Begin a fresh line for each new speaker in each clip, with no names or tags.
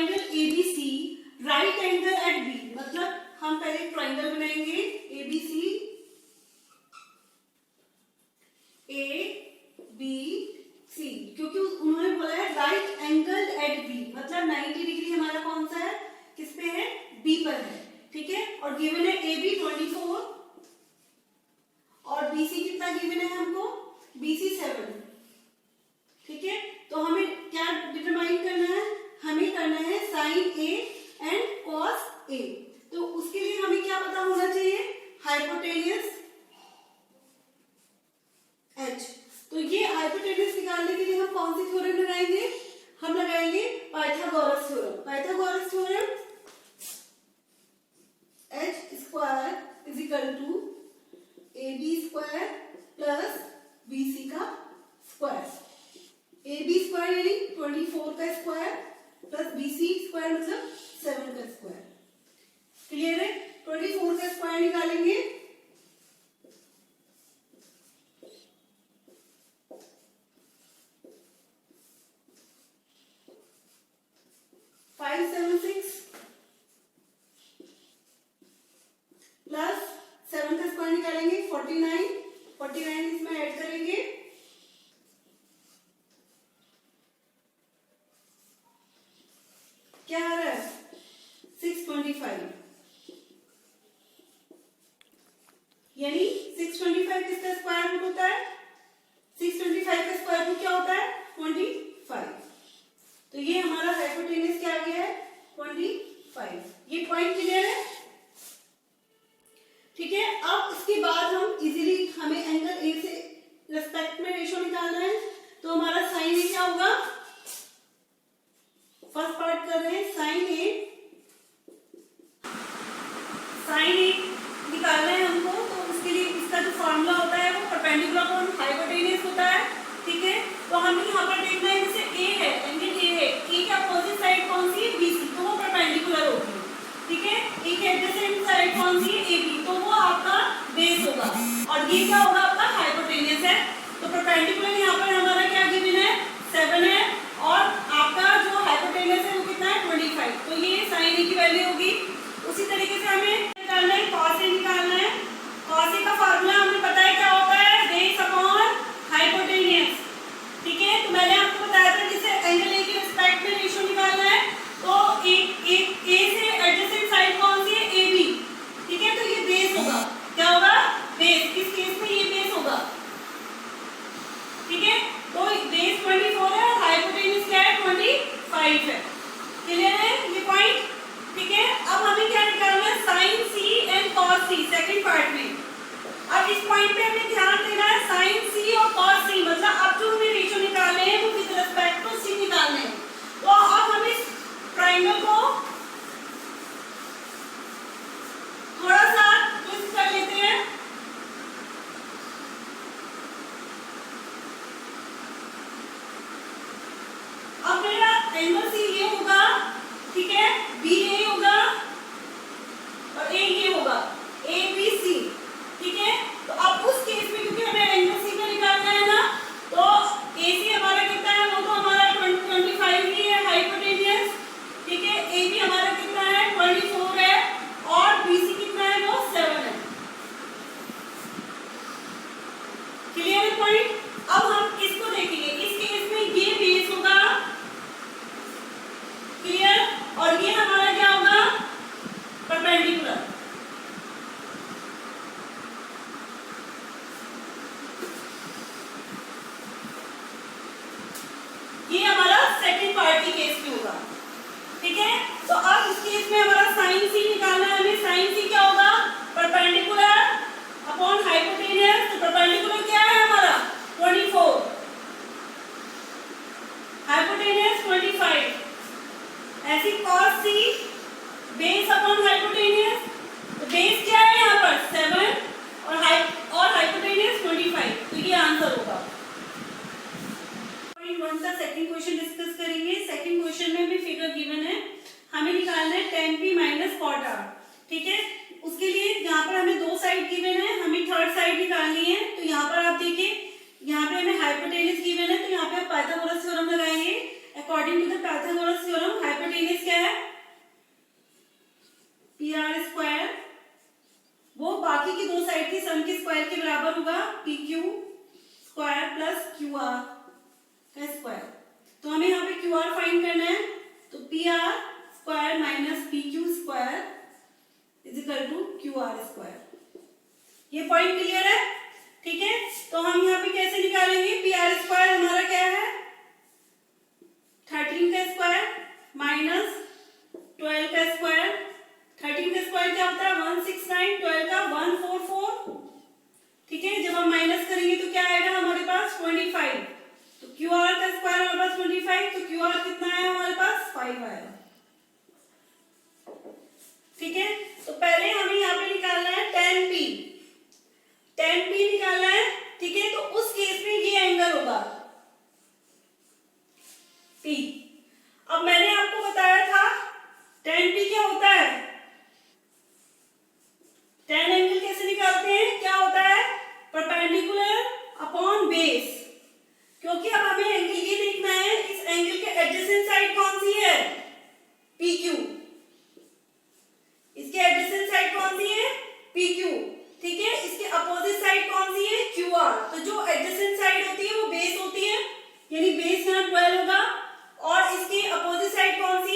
Triangle ABC right angle at B, मतलब हम पहले ट्राइंगल बनाएंगे एबीसी ए बी सी, क्योंकि उन्होंने बोला है राइट एंगल एट बी, मतलब 90 डिग्री हमारा कौन सा है, किस पे है, बी पर है, ठीक है। और गिवन है ए बी 24 और बीसी कितना गिवन है हमको, बीसी 7, ठीक है। तो हमें क्या डिटरमाइन करना है, हमें करना है sign A and cos A. तो उसके लिए हमें क्या पता होना चाहिए, हाइपोटेनियस एच। तो ये हाइपोटेनियस निकालने के लिए हम कौन सी थ्योरम लगाएंगे, हम लगाएंगे Pythagoras theorem. Pythagoras theorem H square is equal to A B square plus B C का स्क्वायर। ए बी स्क्वायर यानी 24 का square plus B C square मतलब 7 का स्क्वायर। क्लियर है, 24 का स्क्वायर निकालेंगे 576 प्लस 7 का स्क्वायर निकालेंगे 49, 49 इसमें ऐड करेंगे क्या आ रहा है 625, यानी 625 किसका स्क्वायर रूट होता है, 625 का स्क्वायर रूट क्या होता है 25। तो ये हमारा हाइपोटेनस क्या आ गया है 25। ये पॉइंट क्लियर है, ठीक है। अब इसके बाद हम इजीली हमें एंगल ए से रिस्पेक्ट में रेशो निकालना है। तो हमारा साइन ए क्या होगा, फर्स्ट पार्ट कर रहे हैं साइन ए, साइन ए निकालना है हमको। तो उसके लिए इसका जो फॉर्मूला होता है वो परपेंडिकुलर अपॉन हाइपोटेनस होता है, ठीक है। तो हमें यहाँ पर देखना है जैसे ए है, एंगल ए है, ए के अपोजिट साइड कौन सी है, बीसी, तो वो परपेंडिकुलर होगी, ठीक है। ए के एडजेसेंट साइड कौन सी है, एबी, तो वो आपका बेस होगा और ये क्या होगा आपका हाइपोटेनस है। तो परपेंडिकुलर यहाँ पर हमारा क्या गिवन है 7 है और आपका जो हाइपोटेनस है वो कितना है 25। तो ये साइन ए की वैल्यू होगी। उसी तरीके से हमें निकालना है कॉस ए निकालना है। कॉस ए का फार्मूला हमें पता है क्या होता है, बेस अपॉन हाइपोटेनस, ठीक है। तो मैंने आपको बताया था जैसे एंगल ए की रिस्पेक्ट में रेशियो निकालना है तो एक ए से एडजेसेंट साइड कौन सी है, ए बी, ठीक है। तो ये बेस होगा, क्या होगा बेस, इस केस में ये बेस होगा, ठीक है। तो बेस 24 है और हाइपोटेनस क्या है 25 है। क्लियर है ये पॉइंट, ठीक है। अब हमें क्या निकालना है sine C and cos C second part में। अब इस पॉइंट पे हमें ध्यान देना है साइन सी और कॉस सी, मतलब अब जो हमें रेशियो निकालने हैं वो विद रिस्पेक्ट टू सी निकालने हैं। तो अब हम इस ट्राइंगल को थोड़ा सा ट्विस्ट कर लेते हैं। अब मेरा एंगल सी ये होगा, ठीक है, बी ए होगा और ए ये होगा, ए बी सी, ठीक है। तो अब उस केस में क्योंकि हमें एंगल सी का निकालना है ना, तो ए सी हमारा कितना है, वो तो हमारा 25 ही है हाइपोटेनस, ठीक है। ए बी हमारा कितना है 24 है और बी सी कितना है वो 7 है। क्लियर है पॉइंट। अब हम इसको देखेंगे, इस केस में ये बेस होगा, क्लियर, और ये हमारा क्या होगा परपेंडिकुलर। ये हमारा सेकंड पार्ट की केस में होगा, ठीक है। तो अब इस केस में हमारा साइन सी निकालना है हमें। साइन सी क्या होगा परपेंडिकुलर अपॉन हाइपोटेनस। तो परपेंडिकुलर क्या है हमारा 24, हाइपोटेनस 25। ऐसी कॉस सी बेस अपॉन हाइपोटेनस, तो बेस क्या है यहाँ पर 7 और हाइपोटेनस 25। तो ये आंसर होगा। पॉइंट 1 का सेकंड क्वेश्चन डिस्कस करेंगे। सेकंड क्वेश्चन में भी फिगर गिवन है, हमें निकालना है tan p minus cot r, ठीक है। उसके लिए यहाँ पर हमें दो साइड गिवन है, हमें थर्ड साइड निकालनी है। तो यहाँ पर आप देखिए, यहाँ पे हमें हाइपोटेनस गिवन है, तो यहाँ पे आप पाइथागोरस थ्योरम लगाएंगे। According to the Pythagoras theorem hypotenuse क्या बाकी की दो साइड के सम के स्क्वायर के बराबर होगा P Q square plus Q R का स्क्वायर। तो हमें यहाँ पे क्यू आर फाइंड करना है, तो P R square minus P Q square is equal to Q R square. ये पॉइंट क्लियर है? ठीक है, तो हम यहाँ पे कैसे निकालेंगे? पी आर स्क्वायर हमारा क्या है? 13 का स्क्वायर माइनस 12 का स्क्वायर। 13 का स्क्वायर क्या होता है? 169, 12 का 144। ठीक है, जब हम माइनस करेंगे तो क्या आएगा हमारे पास? 25। तो क्यू आर का स्क्वायर हमारे पास 25, तो क्यू आर कितना आया हमारे पास? 5 आया। ठीक है, तो पहले हमें यहाँ पे निकालना है 10p। 10p निकालना है। ठीक है, तो उस केस में ये एंगल होगा p। अब मैंने आपको बताया था 10p क्या होता है? 10 एंगल कैसे निकालते हैं? क्या होता है? Perpendicular upon base. क्योंकि अब हमें एंगल ये देखना है, इस एंगल के एडजेसेंट साइड कौन सी है? PQ। इसके एडजेसेंट साइड कौन सी है? PQ। ठीक है, इसके अपोजिट साइड कौन सी है? QR। तो जो एडजेसेंट साइड होती है वो बेस होती है, यानी बेस यहाँ 12 होगा, और इसकी अपोजिट साइड कौन सी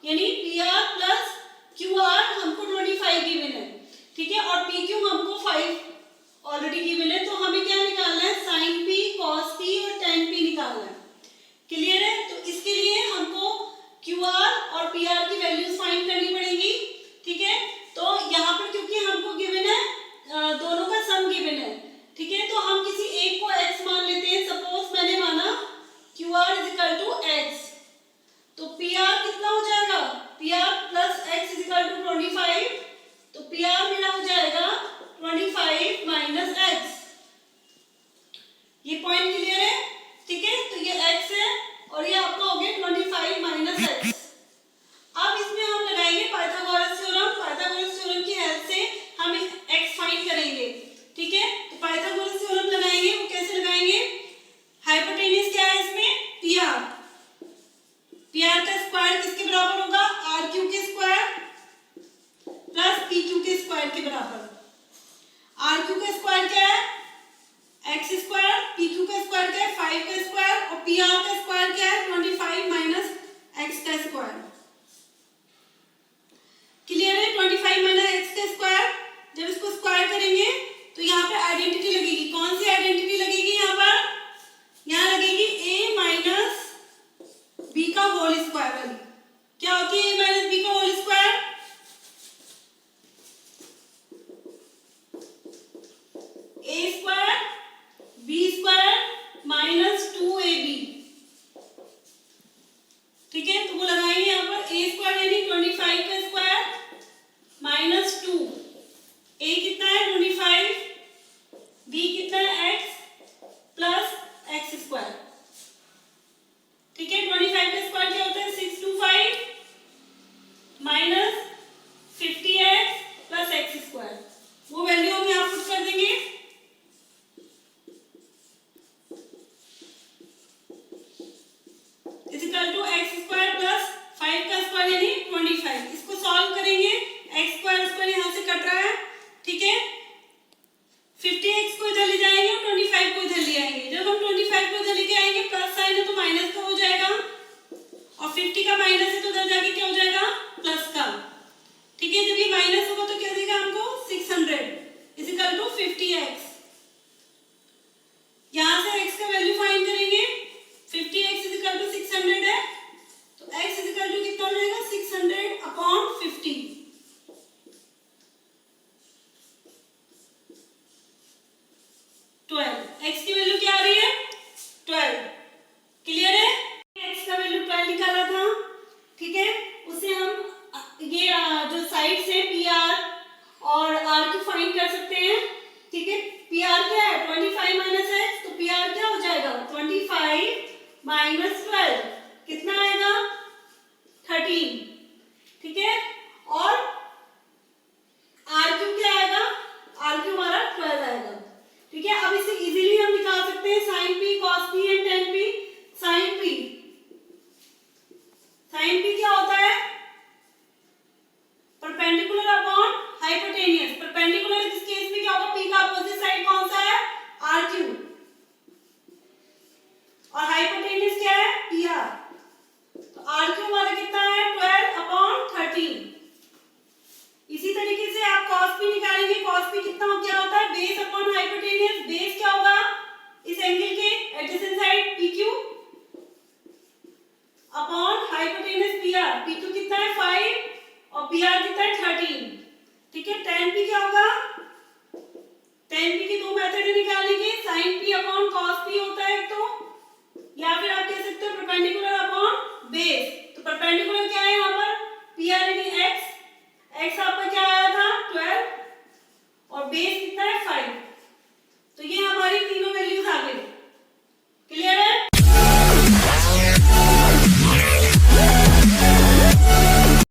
यानी P R plus Q R हमको 25 गिवन है, ठीक है, और पी क्यू हमको 5 ऑलरेडी गिवन है। तो हमें क्या निकालना है, साइन पी, कॉस पी और टेन पी निकालना है। क्लियर है? तो इसके लिए हमको क्यू आर और पी आर की वैल्यूज फाइंड करनी पड़ेगी, ठीक है। तो यहाँ पर क्योंकि हमको गिवन है दोनों का सम गिवन है, ठीक है, तो हम किसी एक को x मान लेते हैं। सपोज मैंने माना Q R is equal to X, तो पी आर कितना हो जाएगा, P R plus X is equal to 25, तो पी आर मेरा हो जाएगा 25 माइनस एक्स। ये पॉइंट क्लियर है, ठीक है। तो ये x है और ये आपका हो गया 25 माइनस एक्स। अब इसमें हम लगाएंगे पाइथागोरस थ्योरम। पाइथागोरस थ्योरम की हेल्प से हम x फाइंड करेंगे, ठीक है। तो पाइथागोरस थ्योरम लगाएंगे, वो कैसे लगाएंगे, हाइपोटेन्यूज क्या है इसमें, पी आर। पी आर का स्क्वायर किसके बराबर होगा, आर क्यू के स्क्वायर प्लस पी क्यू के स्क्वायर के बराबर। आर क्यू का स्क्वायर क्या है, एक्स स्क्वायर, पी क्यू का स्क्वायर क्या है, 5 का स्क्वायर, और पी आर का स्क्वायर क्या है, 25 माइनस एक्स का स्क्वायर। क्लियर है? 25 माइनस एक्स का स्क्वायर, जब इसको स्क्वायर करेंगे तो यहाँ पे आइडेंटिटी लगेगी। कौन सी आइडेंटिटी लगेगी, यहाँ पर यहाँ लगेगी a माइनस बी का होल स्क्वायर वाली। क्या होती है a माइनस बी का whole square, a square B square minus 2ab, ठीक है। तो वो लगाएंगे यहाँ पर a स्क्वायर यानी 25 का स्क्वायर माइनस 2, a कितना है 25, b कितना है x प्लस एक्स स्क्वायर, ठीक है। 25 का स्क्वायर क्या होता है, 625 minus 50x plus X square. वो वैल्यू हम यहाँ पुट कर देंगे, is equal to X square plus 5 का स्क्वायर यानी 25। इसको सॉल्व करेंगे, एक्स स्क्वायर स्क्वायर यहाँ से कट रहा है, ठीक है। 50x को इधर ले जाएंगे और 25 को इधर ले आएंगे। जब हम 25 को इधर लेके आएंगे, प्लस साइन है तो माइनस का हो जाएगा, और 50 का माइनस है तो उधर जाके क्या हो जाएगा, प्लस का, ठीक है। जब ये माइनस होगा तो क्या देगा हमको, 600 इज इक्वल टू 50x। यहाँ से x का वैल्यू फाइंड करेंगे, 50x इज इक्वल टू 600 है, तो x इज इक्वल टू कितना हो जाएगा, 600 अपॉन 50। x की वैल्यू क्या आ रही है, 12। क्लियर है? x का वैल्यू 12 निकाला था, ठीक है। उससे हम ये जो साइड्स है पी आर और आर की फाइंड कर सकते हैं, ठीक है। पी आर क्या है, 25 माइनस एक्स, तो पी आर क्या हो जाएगा, 25 माइनस 12 कितना आएगा, 13, ठीक है। और आर क्यू क्या आएगा, आर क्यू हमारा 12 आएगा, ठीक है। अब इसे इजीली हम निकाल सकते हैं, sine P, cos P and tan P. Sine P क्या होता है, परपेंडिकुलर अपॉन हाइपोटेन्यूज। परपेंडिकुलर इस केस में क्या होगा, पी का अपोजिट साइड कौन सा है, आर क्यू, और हाइपोटेन्यूज क्या है, पी आर। तो आर क्यू हमारा कितना है, 12 अपॉन 13। इसी तरीके से आप कॉस पी निकालेंगे, कॉस पी कितना क्या होता है, बेस अपॉन हाइपोटेन्यूज। बेस क्या होगा, इस एंगल के adjacent side P Q upon hypotenuse P R. P Q कितना है 5 और पी आर कितना है 13, ठीक है। टेन पी क्या होगा, टेन पी की दो मेथड निकालने के, sine P upon cos P होता है तो, या फिर आप कह सकते हो परपेंडिकुलर अपॉन बेस। तो परपेंडिकुलर क्या है यहाँ पर, पी आर यानी एक्स, एक्स आपका क्या आया था